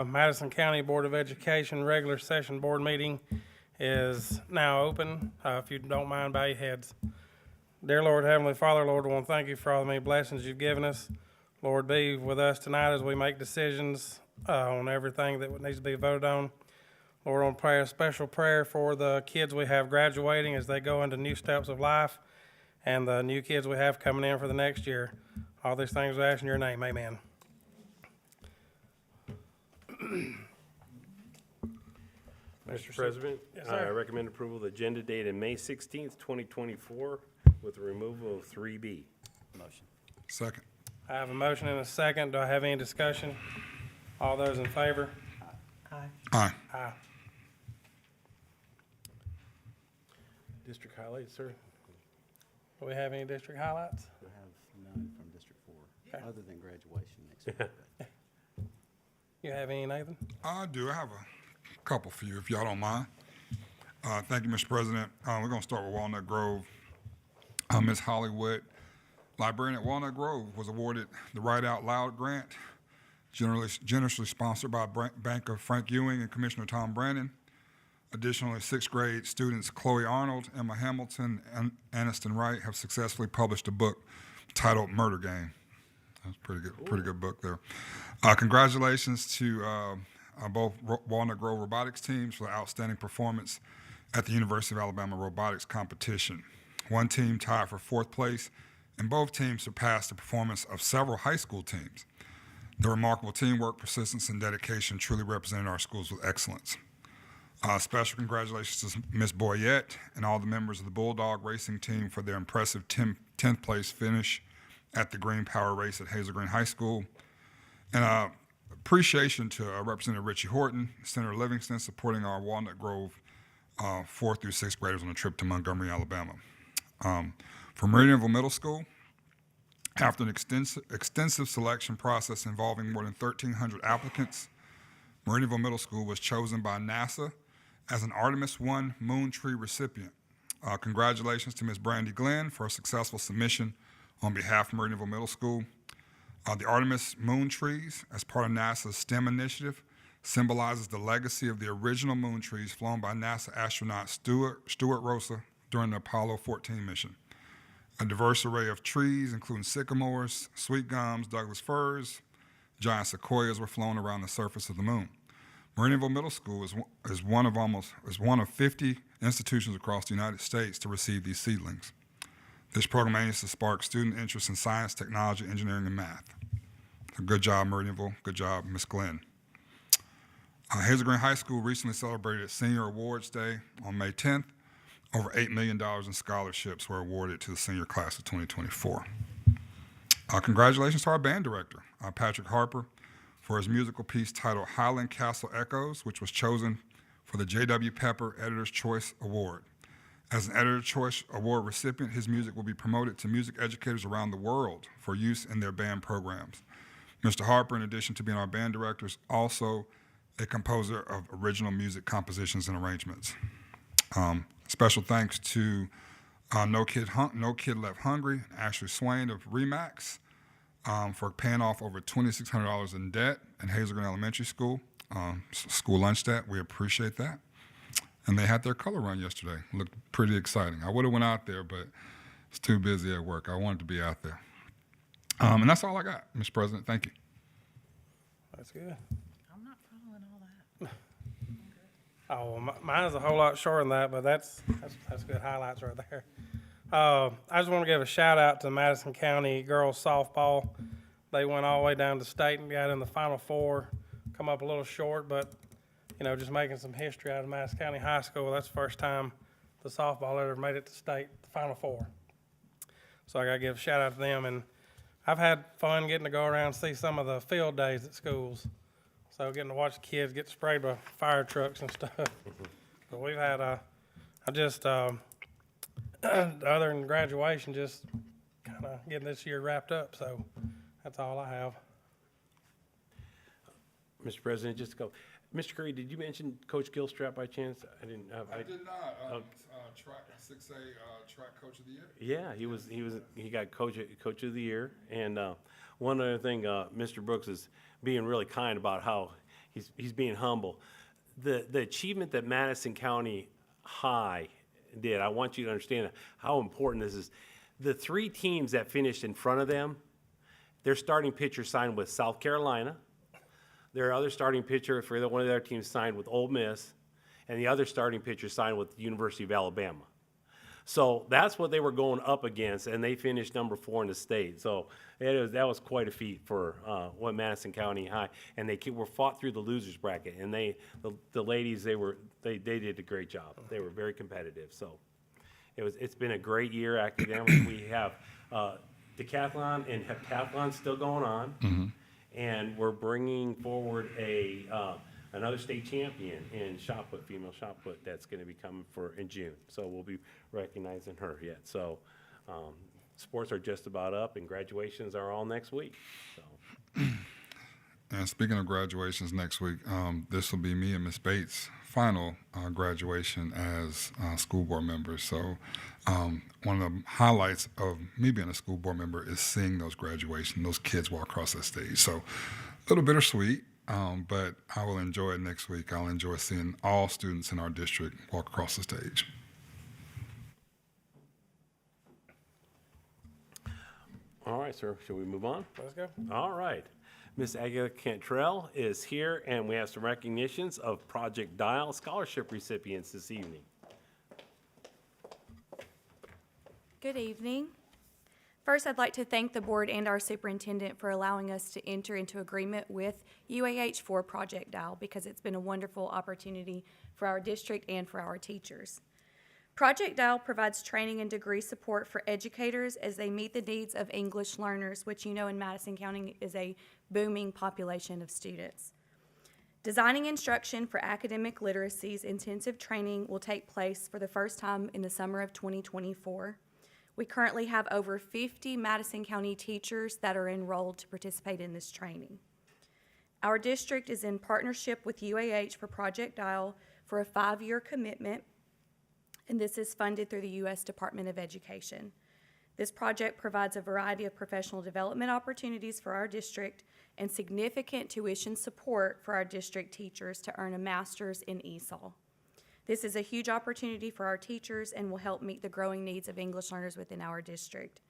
Madison County Board of Education regular session board meeting is now open. If you don't mind, bow your heads. Dear Lord, Heavenly Father, Lord, I want to thank you for all the many blessings you've given us. Lord, be with us tonight as we make decisions on everything that needs to be voted on. Lord, I want to pray a special prayer for the kids we have graduating as they go into new steps of life and the new kids we have coming in for the next year. All these things we ask in your name, amen. Mr. President, Yes, I sir. recommend approval of the agenda dated May 16th, 2024, with the removal of 3B. Motion. Second. I have a motion and a second. Do I have any discussion? All those in favor? Aye. Aye. District highlights, sir? Do we have any district highlights? We have none from District 4, other than graduation next week. You have any, Nathan? I do. I have a couple for you, if y'all don't mind. Thank you, Mr. President. We're going to start with Walnut Grove. Ms. Hollywood, librarian at Walnut Grove, was awarded the Write Out Loud grant, generously sponsored by Bank of Frank Ewing and Commissioner Tom Brandon. Additionally, sixth grade students Chloe Arnold, Emma Hamilton, and Aniston Wright have successfully published a book titled Murder Game. That's pretty good book there. Congratulations to both Walnut Grove robotics teams for the outstanding performance at the University of Alabama robotics competition. One team tied for fourth place, and both teams surpassed the performance of several high school teams. The remarkable teamwork, persistence, and dedication truly represented our schools with excellence. Special congratulations to Ms. Boyette and all the members of the Bulldog Racing team for their impressive 10th place finish at the Green Power Race at Hazel Green High School. And appreciation to Representative Richie Horton, Senator Livingston, supporting our Walnut Grove 4th through 6th graders on a trip to Montgomery, Alabama. For Meridianville Middle School, after an extensive selection process involving more than 1,300 applicants, Meridianville Middle School was chosen by NASA as an Artemis I Moon Tree recipient. Congratulations to Ms. Brandy Glenn for a successful submission on behalf of Meridianville Middle School. The Artemis Moon Trees, as part of NASA's STEM initiative, symbolizes the legacy of the original moon trees flown by NASA astronaut Stuart Rosser during the Apollo 14 mission. A diverse array of trees, including sycamores, sweet gums, Douglas firs, giant sequoias, were flown around the surface of the moon. Meridianville Middle School is one of 50 institutions across the United States to receive these seedlings. This program aims to spark student interest in science, technology, engineering, and math. So good job, Meridianville. Good job, Ms. Glenn. Hazel Green High School recently celebrated Senior Awards Day on May 10th. Over $8 million in scholarships were awarded to the senior class of 2024. Congratulations to our band director, Patrick Harper, for his musical piece titled Highland Castle Echoes, which was chosen for the J.W. Pepper Editor's Choice Award. As an Editor's Choice Award recipient, his music will be promoted to music educators around the world for use in their band programs. Mr. Harper, in addition to being our band director, is also a composer of original music compositions and arrangements. Special thanks to No Kid Left Hungry, Ashley Swain of Remax, for paying off over $2,600 in debt in Hazel Green Elementary School, school lunch debt. We appreciate that. And they had their color run yesterday. Looked pretty exciting. I would have went out there, but it's too busy at work. I wanted to be out there. And that's all I got, Mr. President. Thank you. That's good. I'm not following all that. Oh, well, mine's a whole lot shorter than that, but that's good highlights right there. I just want to give a shout out to Madison County girls softball. They went all the way down to state and got in the Final Four. Come up a little short, but just making some history out of Madison County High School. That's the first time the softball ever made it to state, the Final Four. So I got to give a shout out to them. And I've had fun getting to go around and see some of the field days at schools. So getting to watch the kids get sprayed by fire trucks and stuff. But we've had, other than graduation, just kind of getting this year wrapped up. So that's all I have. Mr. President, just to go. Mr. Curry, did you mention Coach Gilstrap by chance? I didn't. I did not. Track 6A track coach of the year. Yeah, he got coach of the year. And one other thing, Mr. Brooks is being really kind about how he's being humble. The achievement that Madison County High did, I want you to understand how important this is. The three teams that finished in front of them, their starting pitcher signed with South Carolina. Their other starting pitcher for one of their teams signed with Ole Miss, and the other starting pitcher signed with the University of Alabama. So that's what they were going up against, and they finished number 4 in the state. So that was quite a feat for what Madison County High, and they were fought through the losers bracket. And the ladies, they did a great job. They were very competitive. So it's been a great year academically. We have decathlon and heptathlon still going on, and we're bringing forward another state champion in shot put, female shot put, that's going to be coming in June. So we'll be recognizing her yet. So sports are just about up, and graduations are all next week. So. And speaking of graduations next week, this will be me and Miss Bates' final graduation as school board members. So one of the highlights of me being a school board member is seeing those graduations, those kids walk across that stage. So a little bittersweet. But I will enjoy it next week. I'll enjoy seeing all students in our district walk across the stage. All right, sir. Shall we move on? Let's go. All right. Miss Agatha Cantrell is here, and we have some recognitions of Project Dial scholarship recipients this evening. Good evening. First, I'd like to thank the board and our superintendent for allowing us to enter into agreement with UAH for Project Dial, because it's been a wonderful opportunity for our district and for our teachers. Project Dial provides training and degree support for educators as they meet the needs of English learners, which you know in Madison County is a booming population of students. Designing instruction for academic literacies intensive training will take place for the first time in the summer of 2024. We currently have over 50 Madison County teachers that are enrolled to participate in this training. Our district is in partnership with UAH for Project Dial for a 5-year commitment, and this is funded through the U.S. Department of Education. This project provides a variety of professional development opportunities for our district and significant tuition support for our district teachers to earn a master's in ESOL. This is a huge opportunity for our teachers and will help meet the growing needs of English learners within our district.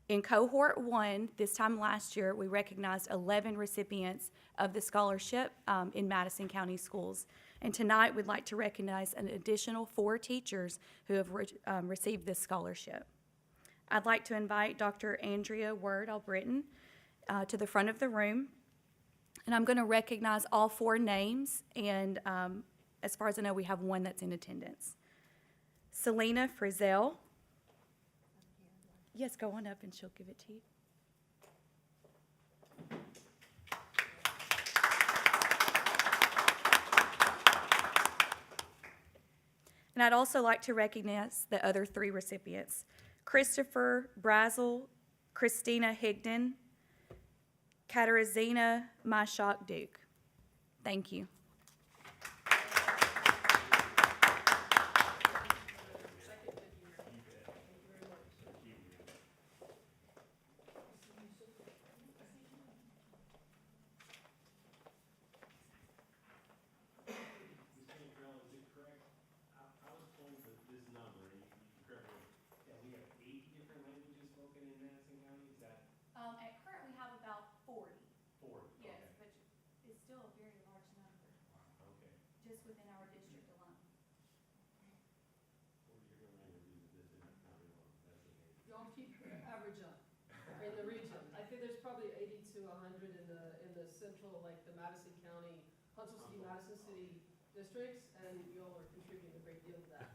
In cohort 1, this time last year, we recognized 11 recipients of the scholarship in Madison County schools. And tonight, we'd like to recognize an additional 4 teachers who have received this scholarship. I'd like to invite Dr. Andrea Word-Albritton to the front of the room. And I'm going to recognize all 4 names, and as far as I know, we have 1 that's in attendance. Selena Frizzell. Yes, go on up and she'll give it to you. And I'd also like to recognize the other 3 recipients: Christopher Brazel, Christina Higdon, Katarzyna Myshak-Duke. Thank you. Currently we have about 40. 40. Yes, but it's still a very large number, Okay. just within our district alone. Y'all keep the average up in the region. I think there's probably 80 to 100 in the central, like the Madison County, Huntsville City, Madison City districts, and y'all are contributing a great deal to that.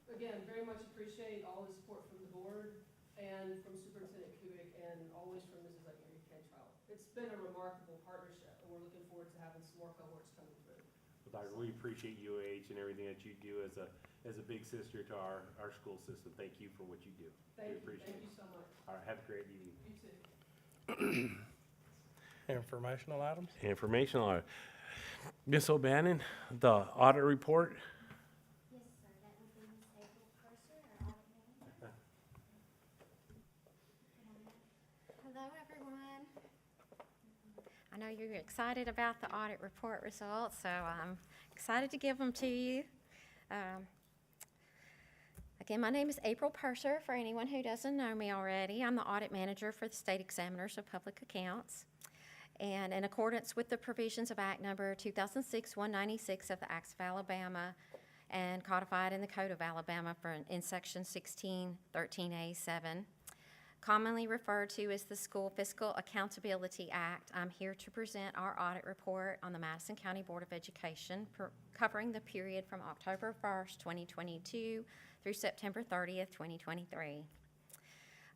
Again, very much appreciate all the support from the board and from Superintendent Kubik, and always from Mrs. Cantrell. It's been a remarkable partnership, and we're looking forward to having some more cohorts coming through. Well, Doctor, we appreciate UAH and everything that you do as a big sister to our school system. Thank you for what you do. We appreciate Thank it. you so much. All right, have a great evening. You too. Informational items? Informational audit. Ms. O'Bannon, the audit report. Yes, sir, that would be Ms. April Purser, our audit manager. Hello, everyone. I know you're excited about the audit report results, so I'm excited to give them to you. Again, my name is April Purser, for anyone who doesn't know me already. I'm the audit manager for the State Examiners of Public Accounts. And in accordance with the provisions of Act Number 2006-196 of the Acts of Alabama and codified in the Code of Alabama in Section 1613A7, commonly referred to as the School Fiscal Accountability Act, I'm here to present our audit report on the Madison County Board of Education covering the period from October 1st, 2022 through September 30th, 2023.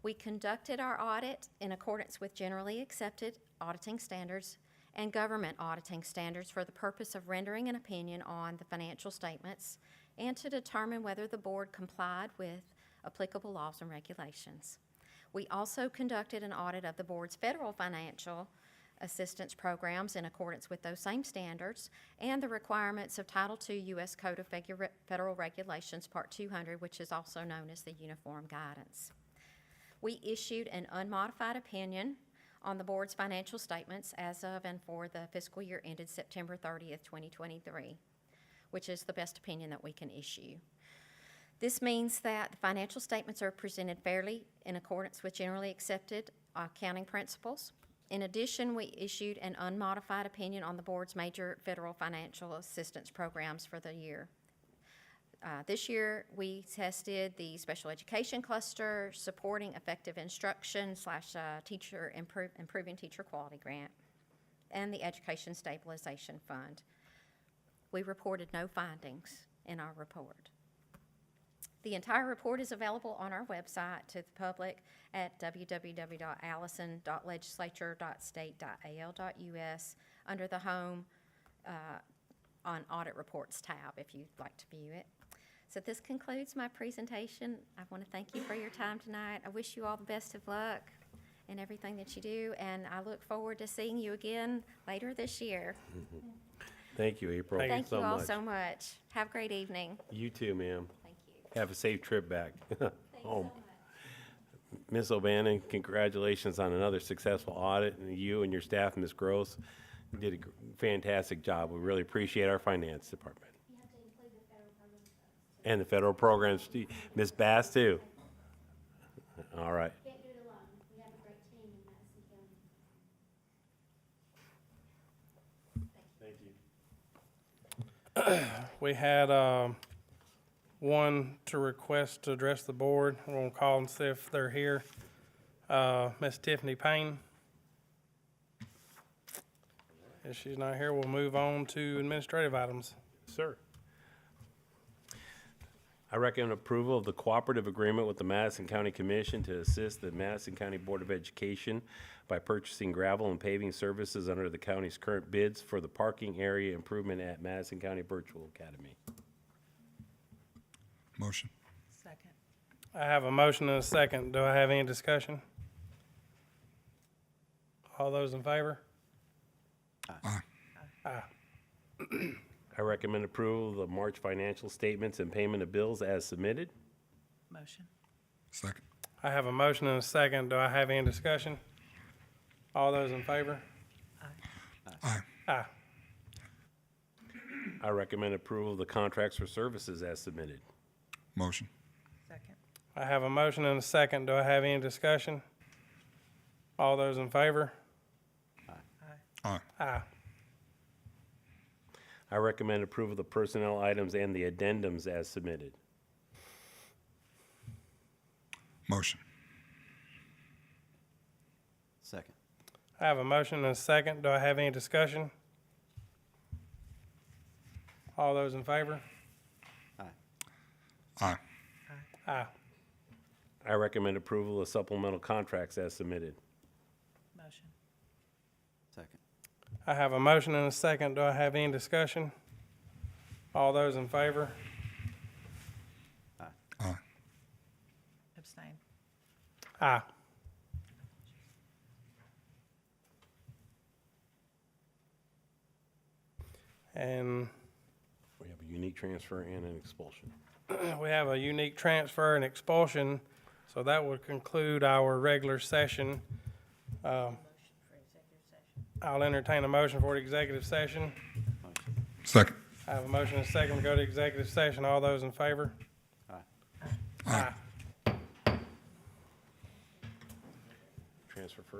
We conducted our audit in accordance with generally accepted auditing standards and government auditing standards for the purpose of rendering an opinion on the financial statements and to determine whether the board complied with applicable laws and regulations. We also conducted an audit of the board's federal financial assistance programs in accordance with those same standards and the requirements of Title II U.S. Code of Federal Regulations, Part 200, which is also known as the Uniform Guidance. We issued an unmodified opinion on the board's financial statements as of and for the fiscal year ended September 30th, 2023, which is the best opinion that we can issue. This means that the financial statements are presented fairly in accordance with generally accepted accounting principles. In addition, we issued an unmodified opinion on the board's major federal financial assistance programs for the year. This year, we tested the special education cluster, supporting effective instruction / teacher improving teacher quality grant, and the education stabilization fund. We reported no findings in our report. The entire report is available on our website to the public at www.allison.legislature.state.al.us under the Home on Audit Reports tab if you'd like to view it. So this concludes my presentation. I want to thank you for your time tonight. I wish you all the best of luck in everything that you do, and I look forward to seeing you again later this year. Thank you, April. Thank Thank you all so much. Have a great evening. You too, ma'am. Thank you. Have a safe trip back Thank you so home. much. Ms. O'Bannon, congratulations on another successful audit, and you and your staff, Ms. Gross, did a fantastic job. We really appreciate our finance department. You have to include the federal programs first. And the federal programs, Ms. Bass too. All right. Can't do it alone. We have a great team in Madison County. Thank you. We had one to request to address the board. We're gonna call and see if they're here. Miss Tiffany Payne. If she's not here, we'll move on to administrative items. Sir. I recommend approval of the cooperative agreement with the Madison County Commission to assist the Madison County Board of Education by purchasing gravel and paving services under the county's current bids for the parking area improvement at Madison County Virtual Academy. Motion. Second. I have a motion and a second. Do I have any discussion? All those in favor? Aye. Aye. I recommend approval of the March financial statements and payment of bills as submitted. Motion. Second. I have a motion and a second. Do I have any discussion? All those in favor? Aye. Aye. I recommend approval of the contracts for services as submitted. Motion. Second. I have a motion and a second. Do I have any discussion? All those in favor? Aye. Aye. I recommend approval of the personnel items and the addendums as submitted. Motion. Second. I have a motion and a second. Do I have any discussion? All those in favor? Aye. Aye. Aye. I recommend approval of supplemental contracts as submitted. Motion. Second. I have a motion and a second. Do I have any discussion? All those in favor? Aye. Aye. Abstain. Aye. And We have a unique transfer and an expulsion. we have a unique transfer and expulsion, so that would conclude our regular session. Motion for executive session. I'll entertain a motion for executive session. Motion. Second. I have a motion and a second to go to executive session. All those in favor? Aye. Aye. Transfer first.